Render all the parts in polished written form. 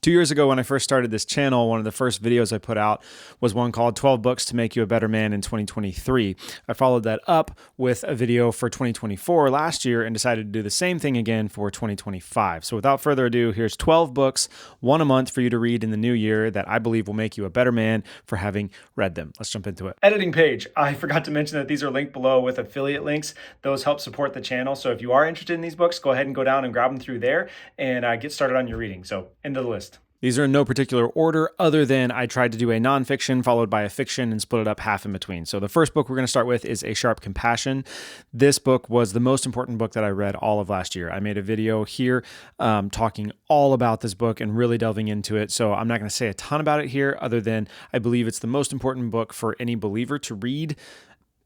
2 years ago, when I first started this channel, one of the first videos I put out was one called 12 Books to Make You a Better Man in 2023. I followed that up with a video for 2024 last year and decided to do the same thing again for 2025. So without further ado, here's 12 books, one a month for you to read in the new year that I believe will make you a better man for having read them. Let's jump into it. Editing page. I forgot to mention that these are linked below with affiliate links. Those help support the channel. So if you are interested in these books, go ahead and go down and grab them through there and get started on your reading. So into the list. These are in no particular order other than I tried to do a nonfiction followed by a fiction and split it up half in between. So the first book we're going to start with is A Sharp Compassion. This book was the most important book that I read all of last year. I made a video here talking all about this book and really delving into it. So I'm not going to say a ton about it here other than I believe it's the most important book for any believer to read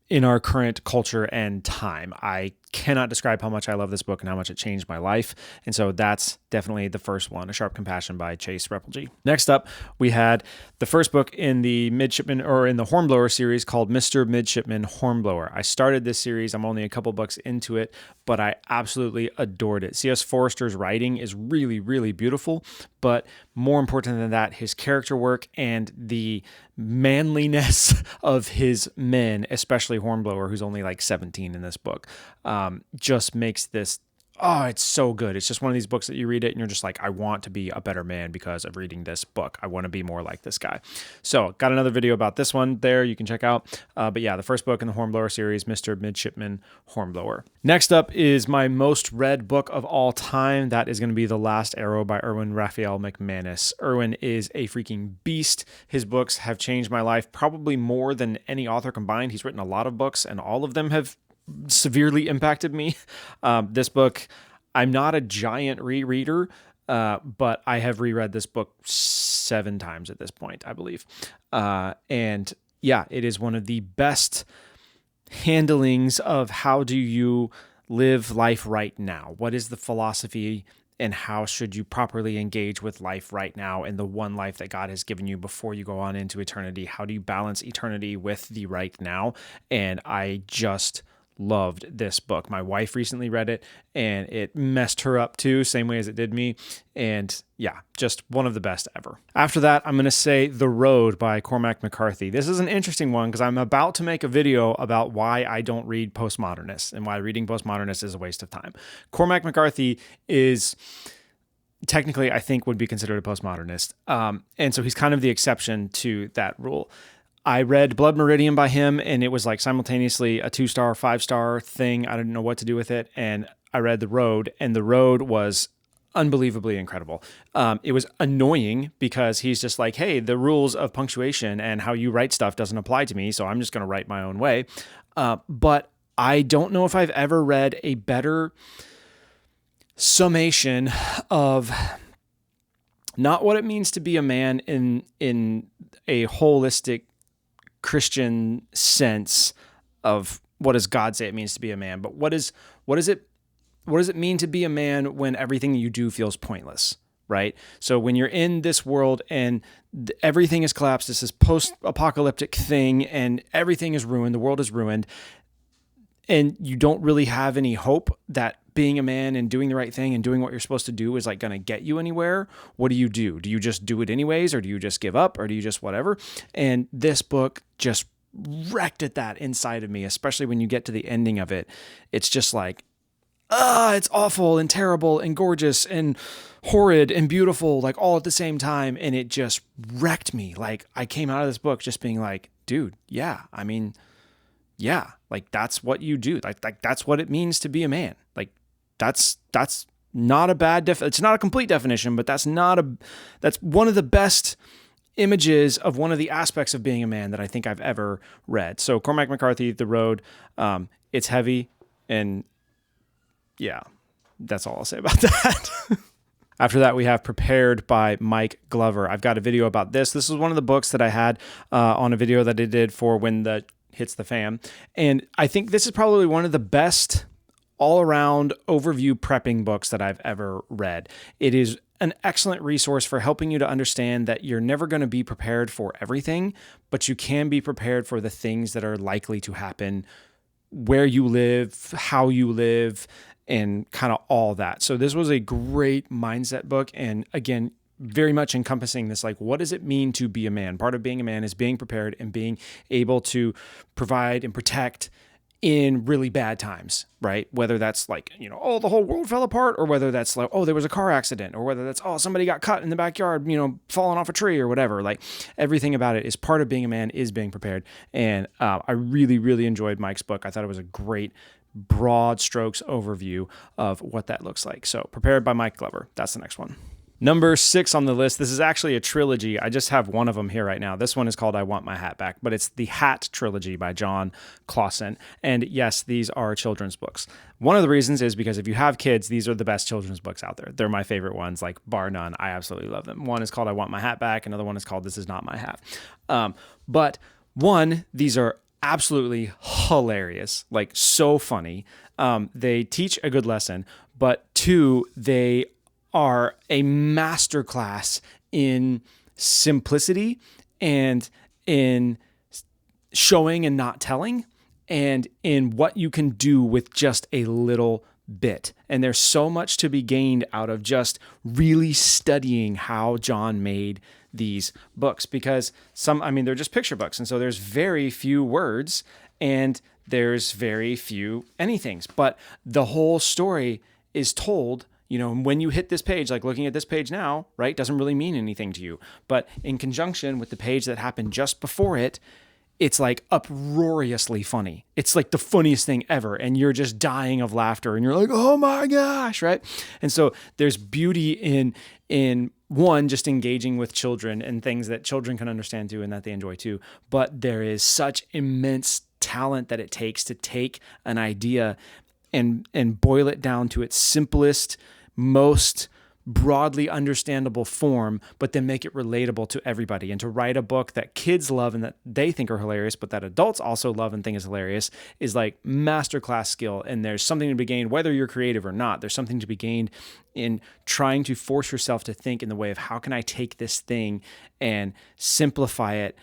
in our current culture and time. I cannot describe how much I love this book and how much it changed my life. And so that's definitely the first one, A Sharp Compassion by Chase Repulje. Next up, we had the first book in the Midshipman or in the Hornblower series called Mr. Midshipman Hornblower. I started this series. I'm only a couple books into it, but I absolutely adored it. C.S. Forrester's writing is really, really beautiful, but more important than that, his character work and the manliness of his men, especially Hornblower, who's only like 17 in this book, just makes this, oh, it's so good. It's just one of these books that you read it and you're just like, I want to be a better man because of reading this book. I want to be more like this guy. So got another video about this one there you can check out. But yeah, the first book in the Hornblower series, Mr. Midshipman Hornblower. Next up is my most read book of all time. That is going to be The Last Arrow by Erwin Raphael McManus. Erwin is a freaking beast. His books have changed my life probably more than any author combined. He's written a lot of books and all of them have severely impacted me. This book, I'm not a giant rereader, but I have reread this book 7 times at this point, I believe. And yeah, it is one of the best handlings of how do you live life right now? What is the philosophy and how should you properly engage with life right now in the one life that God has given you before you go on into eternity? How do you balance eternity with the right now? And I just loved this book. My wife recently read it and it messed her up too, same way as it did me. And yeah, just one of the best ever. After that, I'm going to say The Road by Cormac McCarthy. This is an interesting one because I'm about to make a video about why I don't read postmodernists and why reading postmodernists is a waste of time. Cormac McCarthy is technically, I think, would be considered a postmodernist. And so he's kind of the exception to that rule. I read Blood Meridian by him, and it was like simultaneously a 2-star, 5-star thing. I didn't know what to do with it. And I read The Road, and The Road was unbelievably incredible. It was annoying because he's just like, hey, the rules of punctuation and how you write stuff doesn't apply to me, so I'm just going to write my own way. But I don't know if I've ever read a better summation of not what it means to be a man in a holistic Christian sense of what does God say it means to be a man, but what does it mean to be a man when everything you do feels pointless, right? So when you're in this world and everything is collapsed, this is post-apocalyptic thing and everything is ruined, the world is ruined, and you don't really have any hope that being a man and doing the right thing and doing what you're supposed to do is like going to get you anywhere. What do? Do you just do it anyways? Or do you just give up? Or do you just whatever? And this book just wrecked at that inside of me, especially when you get to the ending of it. It's just like, it's awful and terrible and gorgeous and horrid and beautiful, like all at the same time. And it just wrecked me. Like I came out of this book just being like, dude, yeah, I mean, yeah, like that's what you do. Like that's what it means to be a man. Like that's not a bad it's not a complete definition, but that's one of the best images of one of the aspects of being a man that I think I've ever read. So Cormac McCarthy, The Road, it's heavy and yeah, that's all I'll say about that. After that, we have Prepared by Mike Glover. I've got a video about this. This is one of the books that I had on a video that I did for When the Hits the Fan. And I think this is probably one of the best all-around overview prepping books that I've ever read. It is an excellent resource for helping you to understand that you're never going to be prepared for everything, but you can be prepared for the things that are likely to happen where you live, how you live, and kind of all that. So this was a great mindset book. And again, very much encompassing this, like, what does it mean to be a man? Part of being a man is being prepared and being able to provide and protect in really bad times, right? Whether that's like, oh, the whole world fell apart, or whether that's like, oh, there was a car accident, or whether that's, oh, somebody got cut in the backyard, falling off a tree or whatever. Like, everything about it is part of being a man is being prepared. And I really, really enjoyed Mike's book. I thought it was a great broad strokes overview of what that looks like. So Prepared by Mike Glover. That's the next one. Number 6 on the list. This is actually a trilogy. I just have one of them here right now. This one is called I Want My Hat Back, but it's the Hat Trilogy by John Clausen. And yes, these are children's books. One of the reasons is because if you have kids, these are the best children's books out there. They're my favorite ones, like bar none. I absolutely love them. One is called I Want My Hat Back. Another one is called This Is Not My Hat. But one, these are absolutely hilarious, like so funny. They teach a good lesson, but 2, they are a masterclass in simplicity and in showing and not telling, and in what you can do with just a little bit. And there's so much to be gained out of just really studying how John made these books, because they're just picture books. And so there's very few words and there's very few anythings, but the whole story is told. When you hit this page, like looking at this page now, right, doesn't really mean anything to you. But in conjunction with the page that happened just before it, it's like uproariously funny. It's like the funniest thing ever. And you're just dying of laughter and you're like, oh my gosh, right? And so there's beauty in one, just engaging with children and things that children can understand too and that they enjoy too. But there is such immense talent that it takes to take an idea and boil it down to its simplest, most broadly understandable form, but then make it relatable to everybody, and to write a book that kids love and that they think are hilarious, but that adults also love and think is hilarious, is like masterclass skill. And there's something to be gained, whether you're creative or not. There's something to be gained in trying to force yourself to think in the way of, how can I take this thing and simplify it,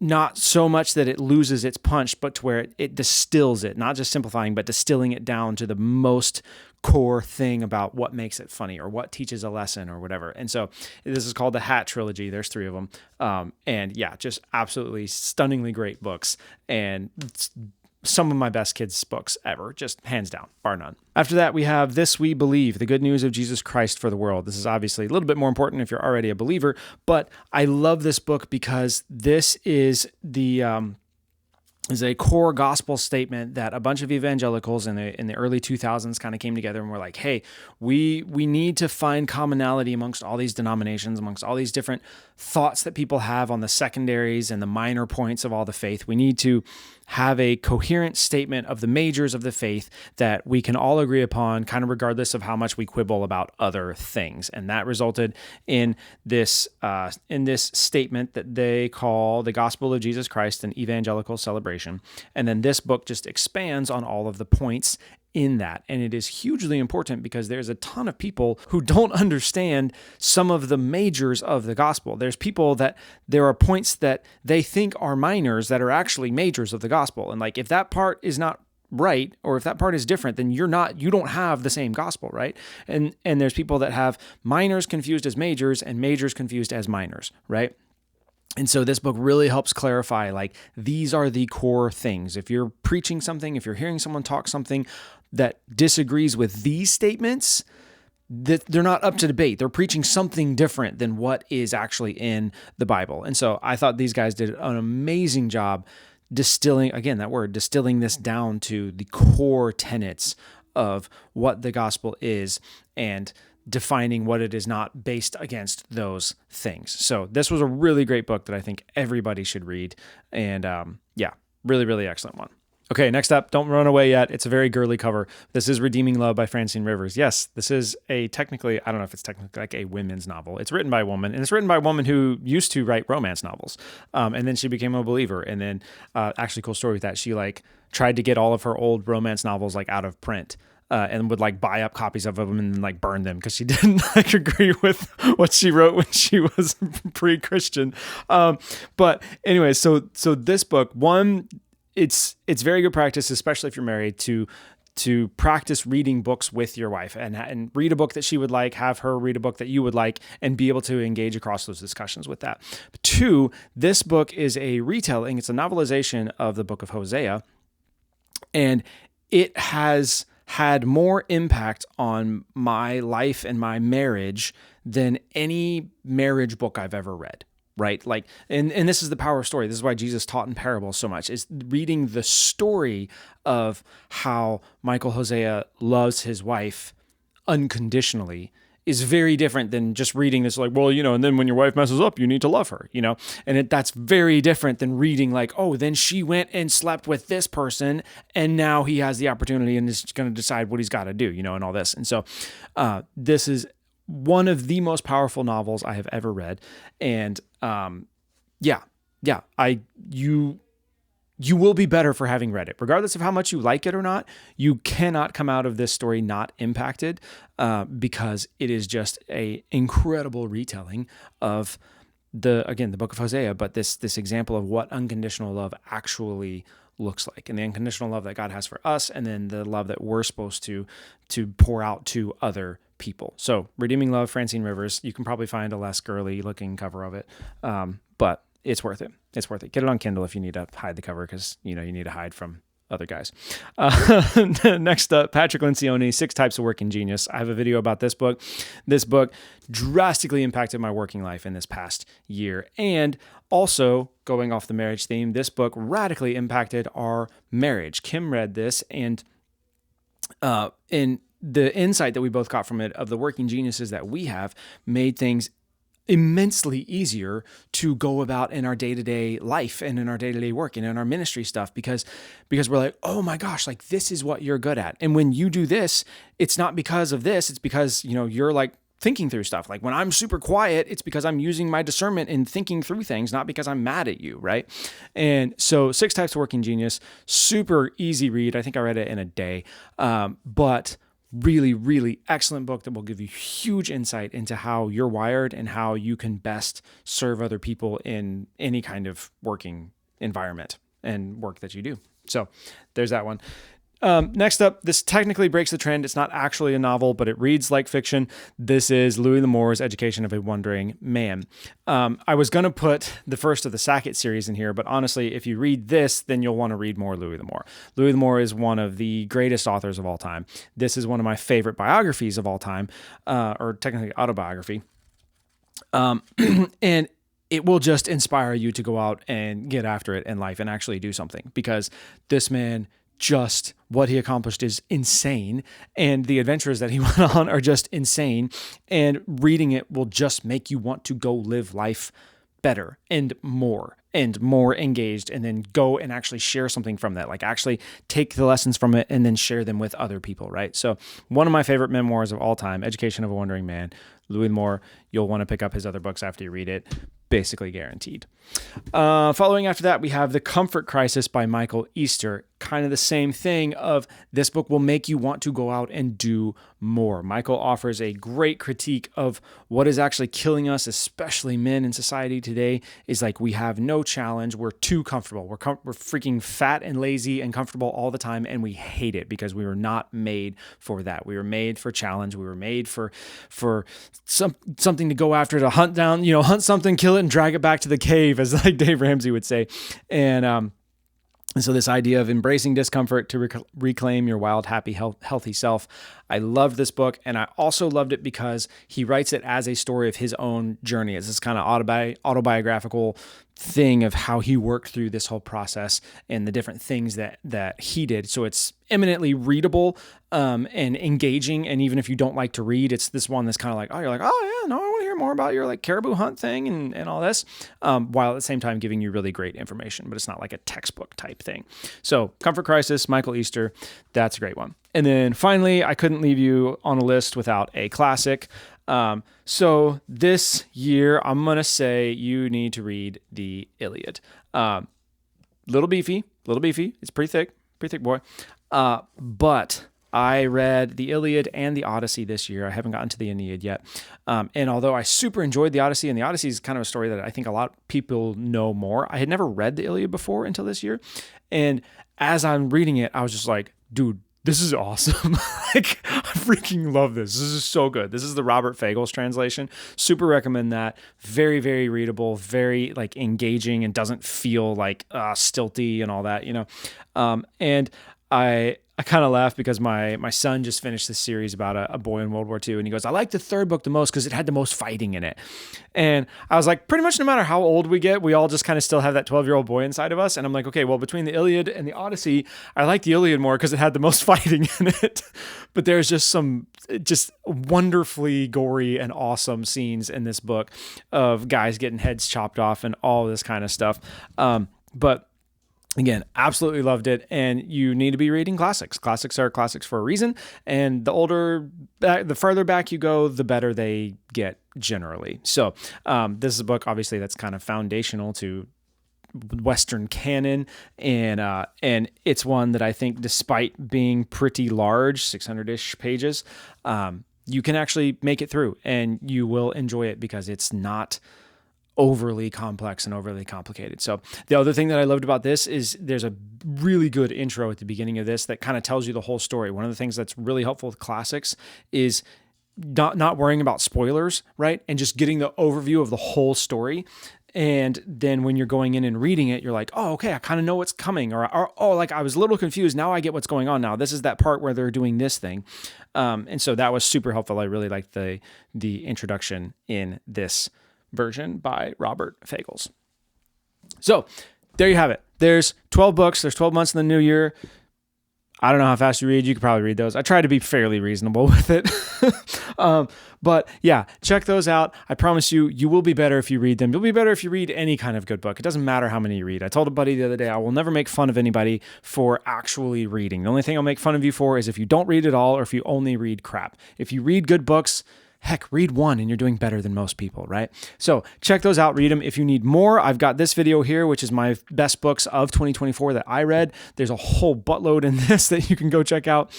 not so much that it loses its punch, but to where it distills it, not just simplifying, but distilling it down to the most core thing about what makes it funny or what teaches a lesson or whatever. And so this is called the Hat Trilogy. There's 3 of them. And yeah, just absolutely stunningly great books. And some of my best kids' books ever, just hands down, bar none. After that, we have This We Believe, the good news of Jesus Christ for the world. This is obviously a little bit more important if you're already a believer, but I love this book because this is is a core gospel statement that a bunch of evangelicals in the early 2000s kind of came together and were like, hey, we need to find commonality amongst all these denominations, amongst all these different thoughts that people have on the secondaries and the minor points of all the faith. We need to have a coherent statement of the majors of the faith that we can all agree upon, kind of regardless of how much we quibble about other things. And that resulted in this statement that they call the Gospel of Jesus Christ, an evangelical celebration. And then this book just expands on all of the points in that. And it is hugely important because there's a ton of people who don't understand some of the majors of the gospel. There's people that there are points that they think are minors that are actually majors of the gospel. And like, if that part is not right, or if that part is different, then you don't have the same gospel, right? And there's people that have minors confused as majors and majors confused as minors, right? And so this book really helps clarify, like, these are the core things. If you're preaching something, if you're hearing someone talk something that disagrees with these statements, that they're not up to debate. They're preaching something different than what is actually in the Bible. And so I thought these guys did an amazing job distilling this down to the core tenets of what the gospel is and defining what it is not based against those things. So this was a really great book that I think everybody should read. And really, really excellent one. Okay, next up, don't run away yet. It's a very girly cover. This is Redeeming Love by Francine Rivers. Yes, this is I don't know if it's technically like a women's novel. It's written by a woman, and it's written by a woman who used to write romance novels. And then she became a believer. And then actually cool story with that. She tried to get all of her old romance novels out of print. And would buy up copies of them and then burn them because she didn't agree with what she wrote when she was pre-Christian. But anyway, so this book, one, it's very good practice, especially if you're married, to to practice reading books with your wife and read a book that she would like, have her read a book that you would like, and be able to engage across those discussions with that. But 2, this book is a retelling. It's a novelization of the book of Hosea, and it has had more impact on my life and my marriage than any marriage book I've ever read. Right? Like, and this is the power of story. This is why Jesus taught in parables so much, is reading the story of how Michael Hosea loves his wife unconditionally is very different than just reading this like, well, and then when your wife messes up, you need to love her, and that's very different than reading like, oh, then she went and slept with this person and now he has the opportunity and is going to decide what he's got to do, and all this. And so this is one of the most powerful novels I have ever read. And you will be better for having read it. Regardless of how much you like it or not, you cannot come out of this story not impacted because it is just a incredible retelling of the book of Hosea, but this example of what unconditional love actually looks like, and the unconditional love that God has for us, and then the love that we're supposed to pour out to other people. So Redeeming Love, Francine Rivers. You can probably find a less girly looking cover of it, but it's worth it. It's worth it. Get it on Kindle if you need to hide the cover, because you need to hide from other guys. Next up, Patrick Lencioni, 6 Types of Working Genius. I have a video about this book. This book drastically impacted my working life in this past year. And also, going off the marriage theme, this book radically impacted our marriage. Kim read this, and in the insight that we both got from it of the working geniuses that we have made things immensely easier to go about in our day-to-day life and in our day-to-day work and in our ministry stuff, because we're like, oh my gosh, like this is what you're good at. And when you do this, it's not because of this, it's because, you're like thinking through stuff. Like when I'm super quiet, it's because I'm using my discernment and thinking through things, not because I'm mad at you, right? And so 6 Types of Working Genius, super easy read. I think I read it in a day, but really, really excellent book that will give you huge insight into how you're wired and how you can best serve other people in any kind of working environment and work that you do. So there's that one. Next up, this technically breaks the trend. It's not actually a novel, but it reads like fiction. This is Louis L'Amour's Education of a Wandering Man. I was going to put the first of the Sackett series in here, but honestly, if you read this, then you'll want to read more Louis L'Amour. Louis L'Amour is one of the greatest authors of all time. This is one of my favorite biographies of all time, or technically autobiography. And it will just inspire you to go out and get after it in life and actually do something, because this man, just what he accomplished is insane, and the adventures that he went on are just insane, and reading it will just make you want to go live life better and more engaged, and then go and actually share something from that, like actually take the lessons from it and then share them with other people, right? So one of my favorite memoirs of all time, Education of a Wandering Man, Louis L'Amour. You'll want to pick up his other books after you read it, basically guaranteed. Following after that, we have The Comfort Crisis by Michael Easter. Kind of the same thing of this book will make you want to go out and do more. Michael offers a great critique of what is actually killing us, especially men in society today, is like we have no challenge. We're too comfortable. We're freaking fat and lazy and comfortable all the time, and we hate it because we were not made for that. We were made for challenge. We were made for something to go after, to hunt down, hunt something, kill it, and drag it back to the cave, as like Dave Ramsey would say. And so this idea of embracing discomfort to reclaim your wild, happy, healthy self. I loved this book, and I also loved it because he writes it as a story of his own journey. It's this kind of autobiographical thing of how he worked through this whole process and the different things that he did. So it's eminently readable and engaging. And even if you don't like to read, it's this one that's kind of like, oh, you're like, oh yeah, no, I want to hear more about your like caribou hunt thing and all this, while at the same time giving you really great information, but it's not like a textbook type thing. So Comfort Crisis, Michael Easter, that's a great one. And then finally, I couldn't leave you on a list without a classic. So this year, I'm going to say you need to read the Iliad. Little beefy. It's pretty thick boy. But I read the Iliad and the Odyssey this year. I haven't gotten to the Aeneid yet. And although I super enjoyed the Odyssey, and the Odyssey is kind of a story that I think a lot of people know more, I had never read the Iliad before until this year. And as I'm reading it, I was just like, dude, this is awesome. Like, I freaking love this. This is so good. This is the Robert Fagles translation. Super recommend that. Very, very readable, very like engaging, and doesn't feel like stilty and all that, you know. And I kind of laugh because my son just finished this series about a boy in World War II, and he goes, I like the third book the most because it had the most fighting in it. And I was like, pretty much no matter how old we get, we all just kind of still have that 12-year-old boy inside of us. And I'm like, okay, well, between the Iliad and the Odyssey, I like the Iliad more because it had the most fighting in it. But there's just some just wonderfully gory and awesome scenes in this book of guys getting heads chopped off and all this kind of stuff. But again, absolutely loved it. And you need to be reading classics. Classics are classics for a reason. And the further back you go, the better they get generally. So this is a book, obviously, that's kind of foundational to Western canon. And it's one that I think, despite being pretty large, 600-ish pages, you can actually make it through and you will enjoy it because it's not overly complex and overly complicated. So the other thing that I loved about this is there's a really good intro at the beginning of this that kind of tells you the whole story. One of the things that's really helpful with classics is not worrying about spoilers, right? And just getting the overview of the whole story. And then when you're going in and reading it, you're like, oh, okay, I kind of know what's coming. Or oh, like I was a little confused. Now I get what's going on now. This is that part where they're doing this thing. And so that was super helpful. I really liked the introduction in this version by Robert Fagles. So there you have it. There's 12 books. There's 12 months in the new year. I don't know how fast you read. You could probably read those. I try to be fairly reasonable with it. But yeah, check those out. I promise you, you will be better if you read them. You'll be better if you read any kind of good book. It doesn't matter how many you read. I told a buddy the other day, I will never make fun of anybody for actually reading. The only thing I'll make fun of you for is if you don't read at all or if you only read crap. If you read good books, heck, read one and you're doing better than most people, right? So check those out, read them. If you need more, I've got this video here, which is my best books of 2024 that I read. There's a whole buttload in this that you can go check out.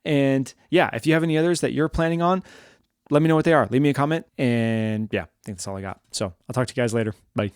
And yeah, if you have any others that you're planning on, let me know what they are. Leave me a comment. And yeah, I think that's all I got. So I'll talk to you guys later. Bye.